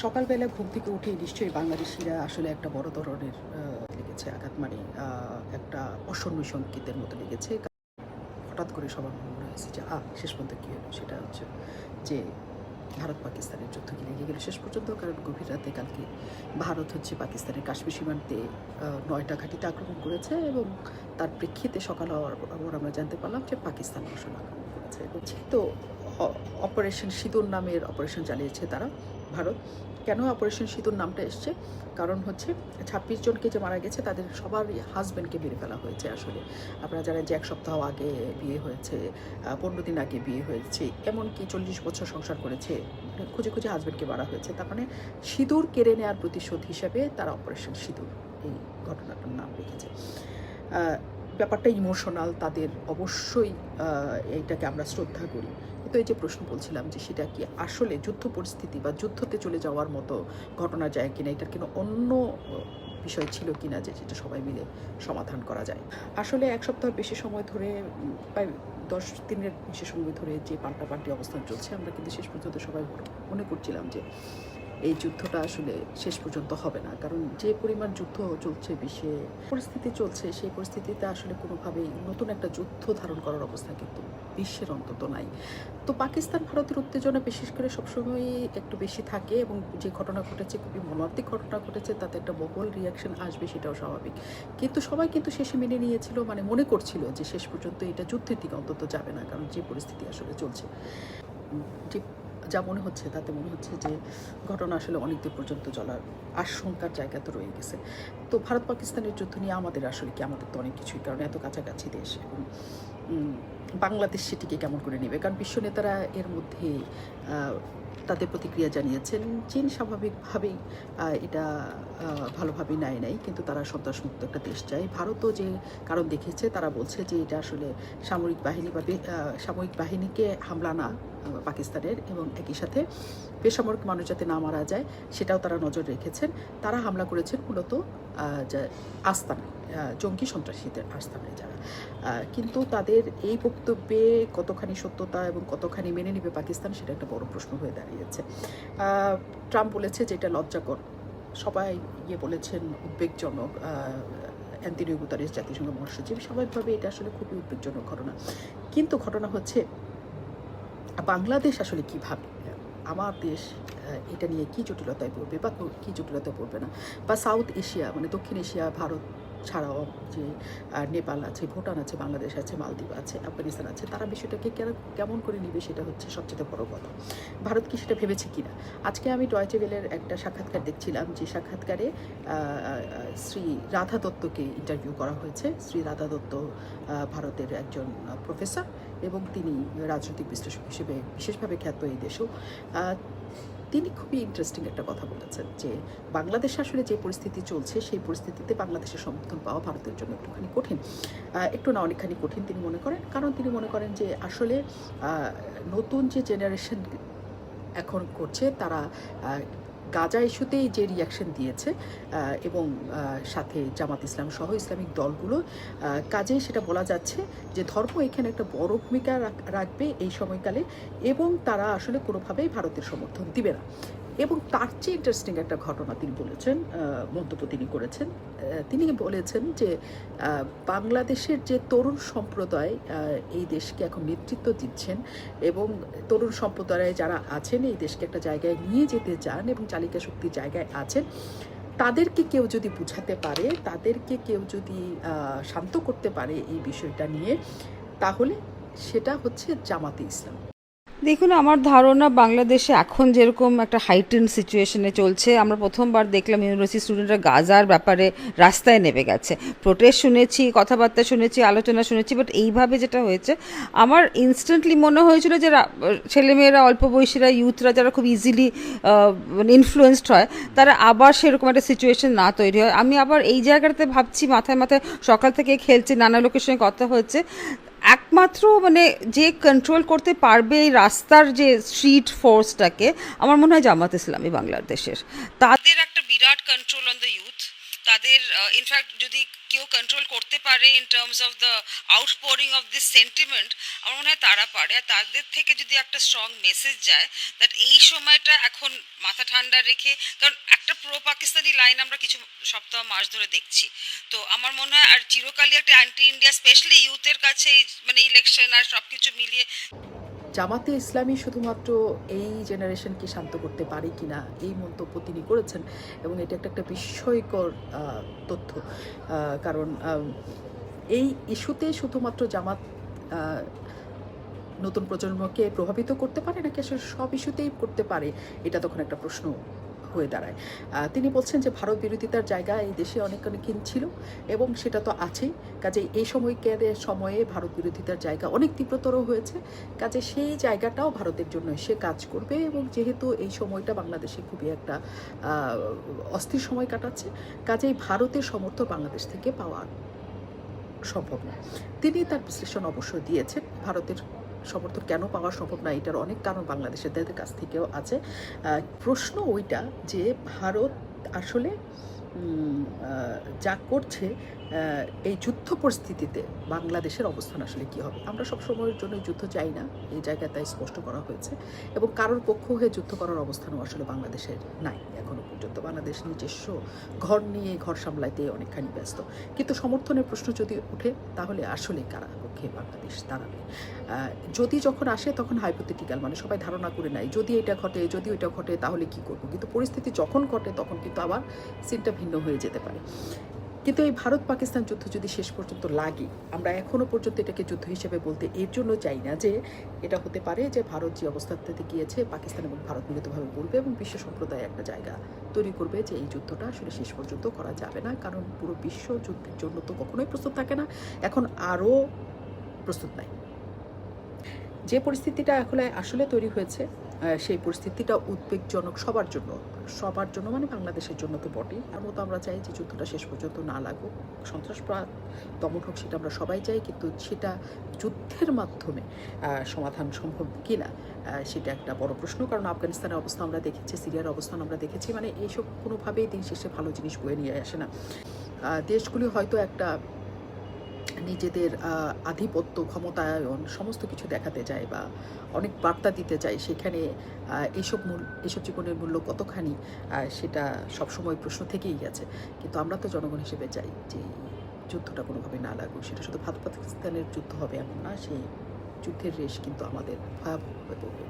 সকালবেলা ঘুম থেকে উঠে নিশ্চয়ই বাংলাদেশিরা আসলে একটা বড় ধরনের লেগেছে আঘাত, মানে একটা অশূন্য সংকেতের মতো লেগেছে। হঠাৎ করে সবার মনে হয়েছে যে শেষ পর্যন্ত কী হলো, সেটা হচ্ছে যে ভারত পাকিস্তানের যুদ্ধ কি লেগে গেল শেষ পর্যন্ত। কারণ গভীর রাতে কালকে ভারত হচ্ছে পাকিস্তানের কাশ্মীর সীমান্তে 9টা ঘাঁটিতে আক্রমণ করেছে, এবং তার প্রেক্ষিতে সকাল হওয়ার পর আমরা জানতে পারলাম যে পাকিস্তান অবশ্য আক্রমণ করেছে। তো অপারেশন সিঁদুর নামের অপারেশন চালিয়েছে তারা, ভারত। কেন অপারেশন সিঁদুর নামটা এসছে? কারণ হচ্ছে 26 জনকে যে মারা গেছে তাদের সবারই হাজব্যান্ডকে মেরে ফেলা হয়েছে। আসলে আপনারা জানেন যে 1 সপ্তাহ আগে বিয়ে হয়েছে, 15 দিন আগে বিয়ে হয়েছে, এমনকি 40 বছর সংসার করেছে, খুঁজে খুঁজে হাজব্যান্ডকে মারা হয়েছে। তার মানে সিঁদুর কেড়ে নেওয়ার প্রতিশোধ হিসাবে তারা অপারেশন সিঁদুর এই ঘটনাটার নাম রেখেছে। ব্যাপারটা ইমোশনাল, তাদের অবশ্যই এইটাকে আমরা শ্রদ্ধা করি। কিন্তু এই যে প্রশ্ন বলছিলাম যে সেটা কি আসলে যুদ্ধ পরিস্থিতি বা যুদ্ধতে চলে যাওয়ার মতো ঘটনা যায় কিনা, এটার কিনা অন্য বিষয় ছিল কিনা যেটা সবাই মিলে সমাধান করা যায়। আসলে 1 সপ্তাহ বেশি সময় ধরে, প্রায় 10 দিনের বেশি সময় ধরে যে পাল্টাপাল্টি অবস্থান চলছে, আমরা কিন্তু শেষ পর্যন্ত সবাই মনে করছিলাম যে এই যুদ্ধটা আসলে শেষ পর্যন্ত হবে না। কারণ যে পরিমাণ যুদ্ধ চলছে বিশ্বে, পরিস্থিতি চলছে, সেই পরিস্থিতিতে আসলে কোনোভাবেই নতুন একটা যুদ্ধ ধারণ করার অবস্থা কিন্তু বিশ্বের অন্তত নাই। তো পাকিস্তান ভারতের উত্তেজনা বিশেষ করে সবসময়ই একটু বেশি থাকে, এবং যে ঘটনা ঘটেছে খুবই মর্মান্তিক ঘটনা ঘটেছে, তাতে একটা বহুল রিয়াকশন আসবে, সেটাও স্বাভাবিক। কিন্তু সবাই কিন্তু শেষে মেনে নিয়েছিল, মানে মনে করছিল যে শেষ পর্যন্ত এটা যুদ্ধের দিকে অন্তত যাবে না। কারণ যে পরিস্থিতি আসলে চলছে, যে যা মনে হচ্ছে তাতে মনে হচ্ছে যে ঘটনা আসলে অনেক দূর পর্যন্ত চলার আশঙ্কার জায়গা তো রয়ে গেছে। তো ভারত পাকিস্তানের যুদ্ধ নিয়ে আমাদের আসলে কি, আমাদের তো অনেক কিছুই, কারণ এত কাছাকাছি দেশ, এবং বাংলাদেশ সেটিকে কেমন করে নেবে। কারণ বিশ্ব নেতারা এর মধ্যে তাদের প্রতিক্রিয়া জানিয়েছেন। চীন স্বাভাবিকভাবেই এটা ভালোভাবেই নাই, কিন্তু তারা সন্ত্রাসমুক্ত একটা দেশ চায়। ভারতও যে কারণ দেখেছে, তারা বলছে যে এটা আসলে সামরিক বাহিনী বা সামরিক বাহিনীকে হামলা না পাকিস্তানের, এবং একই সাথে বেসামরিক মানুষ যাতে না মারা যায় সেটাও তারা নজর রেখেছেন। তারা হামলা করেছেন মূলত আস্তানায়, জঙ্গি সন্ত্রাসীদের আস্তানায় যারা। কিন্তু তাদের এই বক্তব্যে কতখানি সত্যতা এবং কতখানি মেনে নেবে পাকিস্তান, সেটা একটা বড় প্রশ্ন হয়ে দাঁড়িয়েছে। ট্রাম্প বলেছে যে এটা লজ্জাকর, সবাই বলেছেন উদ্বেগজনক। অ্যান্টনিও গুতেরেস জাতিসংঘ মহাসচিব স্বাভাবিকভাবে এটা আসলে খুবই উদ্বেগজনক ঘটনা। কিন্তু ঘটনা হচ্ছে বাংলাদেশ আসলে কী ভাবে, আমার দেশ এটা নিয়ে কী জটিলতায় পড়বে বা কী জটিলতায় পড়বে না, বা সাউথ এশিয়া মানে দক্ষিণ এশিয়া, ভারত ছাড়াও যে নেপাল আছে, ভুটান আছে, বাংলাদেশ আছে, মালদ্বীপ আছে, আফগানিস্তান আছে, তারা বিষয়টাকে কেমন করে নেবে সেটা হচ্ছে সবচেয়ে বড় কথা। ভারত কি সেটা ভেবেছে কিনা? আজকে আমি ডয়েচে ওয়েলের একটা সাক্ষাৎকার দেখছিলাম, যে সাক্ষাৎকারে শ্রী রাধা দত্তকে ইন্টারভিউ করা হয়েছে। শ্রী রাধা দত্ত ভারতের একজন প্রফেসর, এবং তিনি রাজনৈতিক বিশ্লেষক হিসেবে বিশেষভাবে খ্যাত এই দেশেও। তিনি খুবই ইন্টারেস্টিং একটা কথা বলেছেন যে বাংলাদেশে আসলে যে পরিস্থিতি চলছে, সেই পরিস্থিতিতে বাংলাদেশের সমর্থন পাওয়া ভারতের জন্য একটুখানি কঠিন, একটু না অনেকখানি কঠিন তিনি মনে করেন। কারণ তিনি মনে করেন যে আসলে নতুন যে জেনারেশন এখন করছে, তারা গাজা ইস্যুতেই যে রিয়াকশন দিয়েছে, এবং সাথে জামাত ইসলাম সহ ইসলামিক দলগুলো, কাজে সেটা বলা যাচ্ছে যে ধর্ম এখানে একটা বড় ভূমিকা রাখবে এই সময়কালে, এবং তারা আসলে কোনোভাবেই ভারতের সমর্থন দিবে না। এবং তার চেয়ে ইন্টারেস্টিং একটা ঘটনা তিনি বলেছেন, মন্তব্য তিনি করেছেন। তিনি বলেছেন যে বাংলাদেশের যে তরুণ সম্প্রদায় এই দেশকে এখন নেতৃত্ব দিচ্ছেন, এবং তরুণ সম্প্রদায়ে যারা আছেন এই দেশকে একটা জায়গায় নিয়ে যেতে চান এবং চালিকা শক্তির জায়গায় আছেন, তাদেরকে কেউ যদি বুঝাতে পারে, তাদেরকে কেউ যদি শান্ত করতে পারে এই বিষয়টা নিয়ে, তাহলে সেটা হচ্ছে জামাতে ইসলাম। দেখুন, আমার ধারণা বাংলাদেশে এখন যেরকম একটা হাইটেন সিচুয়েশনে চলছে, আমরা প্রথমবার দেখলাম ইউনিভার্সিটি স্টুডেন্টরা গাজার ব্যাপারে রাস্তায় নেমে গেছে, প্রোটেস্ট শুনেছি, কথাবার্তা শুনেছি, আলোচনা শুনেছি, বাট এইভাবে যেটা হয়েছে আমার ইনস্ট্যান্টলি মনে হয়েছিল যে ছেলেমেয়েরা, অল্প বয়সীরা, ইউথরা যারা খুব ইজিলি ইনফ্লুয়েসড হয়, তারা আবার সেরকম একটা সিচুয়েশন না তৈরি হয়। আমি আবার এই জায়গাটাতে ভাবছি, মাথায় মাথায় সকাল থেকে খেলছে, নানা লোকের সঙ্গে কথা হচ্ছে, একমাত্র মানে যে কন্ট্রোল করতে পারবে এই রাস্তার যে স্ট্রিট ফোর্সটাকে, আমার মনে হয় জামাত ইসলামী বাংলাদেশের। তাদের একটা বিরাট কন্ট্রোল অন দ্য ইউথ, তাদের ইনফ্যাক্ট যদি কেউ কন্ট্রোল করতে পারে in terms of the outpouring of this sentiment, আমার মনে হয় তারা পারে। আর তাদের থেকে যদি একটা স্ট্রং মেসেজ যায় দ্যাট এই সময়টা এখন মাথা ঠান্ডা রেখে, কারণ একটা প্রো পাকিস্তানি লাইন আমরা কিছু সপ্তাহ মাস ধরে দেখছি, তো আমার মনে হয় আর চিরকালই একটা অ্যান্টি ইন্ডিয়া স্পেশালি ইউথের কাছে মানে ইলেকশন আর সব কিছু মিলিয়ে। জামাতে ইসলামী শুধুমাত্র এই জেনারেশনকে শান্ত করতে পারে কিনা এই মন্তব্য তিনি করেছেন, এবং এটা একটা বিস্ময়কর তথ্য। কারণ এই ইস্যুতে শুধুমাত্র জামাত নতুন প্রজন্মকে প্রভাবিত করতে পারে নাকি আসলে সব ইস্যুতেই করতে পারে, এটা তখন একটা প্রশ্ন হয়ে দাঁড়ায়। তিনি বলছেন যে ভারত বিরোধিতার জায়গা এই দেশে অনেকখানি ছিল, এবং সেটা তো আছেই। কাজে এই সময়ে ভারত বিরোধিতার জায়গা অনেক তীব্রতর হয়েছে। কাজে সেই জায়গাটাও ভারতের জন্য সে কাজ করবে, এবং যেহেতু এই সময়টা বাংলাদেশে খুবই একটা অস্থির সময় কাটাচ্ছে, কাজেই ভারতের সমর্থন বাংলাদেশ থেকে পাওয়া সম্ভব না। তিনি তার বিশ্লেষণ অবশ্য দিয়েছেন। ভারতের সমর্থন কেন পাওয়া সম্ভব না, এটার অনেক কারণ বাংলাদেশের কাছ থেকেও আছে। প্রশ্ন ওইটা যে ভারত আসলে যা করছে এই যুদ্ধ পরিস্থিতিতে বাংলাদেশের অবস্থান আসলে কী হবে। আমরা সব সময়ের জন্য যুদ্ধ চাই না, এই জায়গায় তাই স্পষ্ট করা হয়েছে, এবং কারোর পক্ষ হয়ে যুদ্ধ করার অবস্থানও আসলে বাংলাদেশের নাই এখনও পর্যন্ত। বাংলাদেশ নিজস্ব ঘর নিয়ে ঘর সামলাইতে অনেকখানি ব্যস্ত। কিন্তু সমর্থনের প্রশ্ন যদি ওঠে তাহলে আসলে কারা পক্ষে বাংলাদেশ দাঁড়াবে। যদি যখন আসে তখন হাইপোথেটিক্যাল, মানে সবাই ধারণা করে নেয় যদি এটা ঘটে যদি ওইটা ঘটে তাহলে কি করব, কিন্তু পরিস্থিতি যখন ঘটে তখন কিন্তু আবার সিনটা ভিন্ন হয়ে যেতে পারে। কিন্তু এই ভারত পাকিস্তান যুদ্ধ যদি শেষ পর্যন্ত লাগে, আমরা এখনও পর্যন্ত এটাকে যুদ্ধ হিসেবে বলতে এর জন্য চাই না যে এটা হতে পারে যে ভারত যে অবস্থাতে গিয়েছে পাকিস্তান এবং ভারত মিলিতভাবে বলবে এবং বিশ্ব সম্প্রদায় একটা জায়গা তৈরি করবে যে এই যুদ্ধটা আসলে শেষ পর্যন্ত করা যাবে না, কারণ পুরো বিশ্ব যুদ্ধের জন্য তো কখনোই প্রস্তুত থাকে না, এখন আরও প্রস্তুত নাই। যে পরিস্থিতিটা এখন আসলে তৈরি হয়েছে সেই পরিস্থিতিটা উদ্বেগজনক সবার জন্য, মানে বাংলাদেশের জন্য তো বটেই। তার মতো আমরা চাই যে যুদ্ধটা শেষ পর্যন্ত না লাগুক, সন্ত্রাসবাদ দমন হোক, সেটা আমরা সবাই চাই, কিন্তু সেটা যুদ্ধের মাধ্যমে সমাধান সম্ভব কিনা সেটা একটা বড় প্রশ্ন। কারণ আফগানিস্তানের অবস্থা আমরা দেখেছি, সিরিয়ার অবস্থান আমরা দেখেছি, মানে এইসব কোনোভাবেই দিন শেষে ভালো জিনিস বয়ে নিয়ে আসে না। দেশগুলি হয়তো একটা নিজেদের আধিপত্য ক্ষমতায়ন সমস্ত কিছু দেখাতে চায় বা অনেক বার্তা দিতে চায়, সেখানে এইসব জীবনের মূল্য কতখানি সেটা সবসময় প্রশ্ন থেকেই গেছে। কিন্তু আমরা তো জনগণ হিসেবে চাই যে যুদ্ধটা কোনোভাবে না লাগুক। সেটা শুধু ভারত পাকিস্তানের যুদ্ধ হবে এমন না, সেই যুদ্ধের রেশ কিন্তু আমাদের ভয়াবহ হয়ে পড়বে।